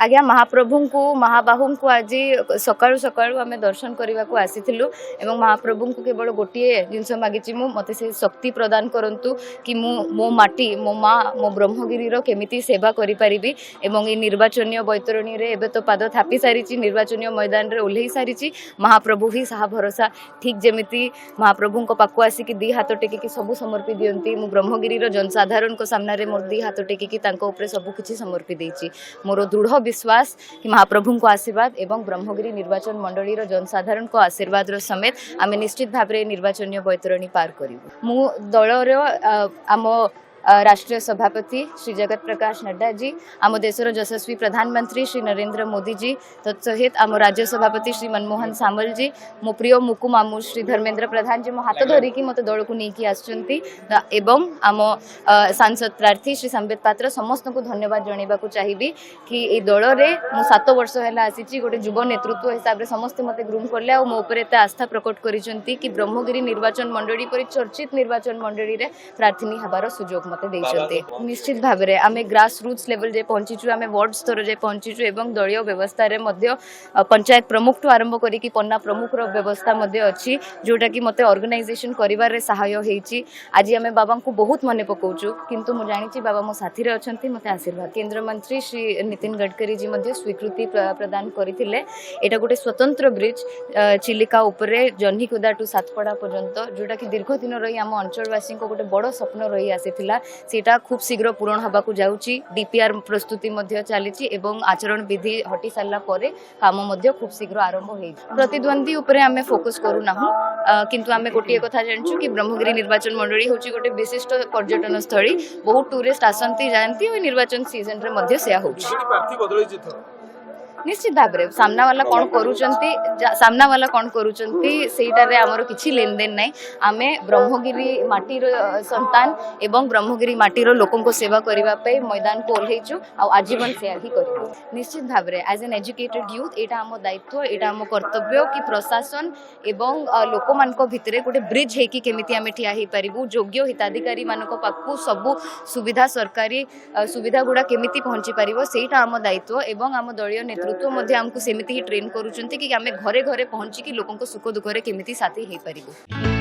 आज्ञा महाप्रभु को महाबाहु को आज सकाळु सकाळु आम दर्शन करने को आसीलु एवं महाप्रभु को केवल गोटे जिनस मागिची मते से शक्ति प्रदान करंतु कि मो माटी मो माँ मो ब्रह्मगिरीर केमिति सेवा करि परिबी एवं ये निर्वाचनीय बैतरणी रे एबे तो पाद थापी सारी निर्वाचनीय मैदान रे ओल्हे सारी महाप्रभु ही साहा भरोसा ठीक जमिति महाप्रभु को पाकु आसिक दी हाथ टेकिकी सबू समर्पी दियंती मो ब्रह्मगिरीर जनसाधारण को सामने रे मोर दी हाथ टेकिकी तांको ऊपर सबु किछि समर्पी देछि मोर दृढ़ विश्वास कि महाप्रभु को आशीर्वाद एवं ब्रह्मगिरी निर्वाचन मंडलीर जनसाधारण को आशीर्वाद समेत आम निश्चित भाव में निर्वाचनीय बैतरणी पार करूँ मु दलर आम राष्ट्रीय सभापति श्री जगत प्रकाश नड्डा जी आम देशर यशस्वी प्रधानमंत्री श्री नरेंद्र मोदी जी तत्सहित आम राज्य सभापति श्री मनमोहन सामल जी मो प्रिय मुकु मामू श्री धर्मेंद्र प्रधान जी मो हाथ धरिकी मत दल को नहीं आसुंती एवं आम सांसद प्रार्थी श्री संबित पात्र समस्त को धन्यवाद जनइबा को चाहिए कि ए दल रे मु 7 वर्ष है आसी गोटे युव नेतृत्व हिसाब से समस्ते मते ग्रूम करले और मो ऊपर एते आस्था प्रकट करिसेंती कि ब्रह्मगिरी निर्वाचन मंडली परि चर्चित निर्वाचन मंडली रे प्रार्थनी हबार सुजोग मते देइछन्ते निश्चित भाव में आम ग्रास रूट्स लेवल जे पहुंचीचु आम वार्ड स्तर जे पहुंचीचु एवं दलीय व्यवस्था रे मध्य पंचायत प्रमुख ठू आरंभ करिकी पन्ना प्रमुख रो व्यवस्था मध्य अछि जोटा कि मते ऑर्गेनाइजेशन करिवार रे सहाय हेछि आज आम बाबा को बहुत मने पकाउछु किंतु मु जानिछि बाबा मो साथी रे अछंती मते आशीर्वाद केंद्र मंत्री श्री नितिन गडकरी जी मध्य स्वीकृति प्रदान करथिले एटा गोटे स्वतंत्र ब्रिज चिलिका उपरे जन्हीकुदा टू सातपड़ा पर्यंत जोटा कि दीर्घ दिन रही आम अंचलवासी को गोटे बड़ स्वप्न रही आसीथिला सेटा खूब शीघ्र पूरण हबाकू जाउची डीपीआर प्रस्तुति मध्य चलीची एवं आचरण विधि हटी सारला परे काम मध्य खूब शीघ्र आरंभ होई प्रतिद्वंदी उपरे आमे फोकस करू नाहु किंतु आमे गोटे कथा जानछु कि ब्रह्मगिरी निर्वाचन मंडली होची गोटे विशिष्ट पर्यटन स्थली बहुत टूरिस्ट आसंती जानती और निर्वाचन सीजन रे मध्य सेया होची निश्चित भाव में सामना वाला कौन करुचंती सेटारे आमर किछि लेन देन नहीं आमे ब्रह्मगिरी माटीर संतान एवं ब्रह्मगिरी माटीर लोकों को सेवा करबा पे मैदान को ओल्हेचु आ आजीवन सेया ही करिबो निश्चित भाव में एज एन एजुकेटेड यूथ एटा आम दायित्व एटा आम कर्तव्य कि प्रशासन एवं लोक मानक भितरे गोटे ब्रिज हेकी केमिति आमे ठिया ही परिबु योग्य हिताधिकारी मानक पाखु सब सुविधा सरकारी सुविधा गुडा केमिति पहुंची परिबो सेटा आम दायित्व एवं आम दलीय नेतृत्व मध्य हमको सेमिति ही ट्रेन करूचंती कि आमे घरे घरे पहुंची कि लोकों को सुख दुख रे केमिति साथी हे परिबो।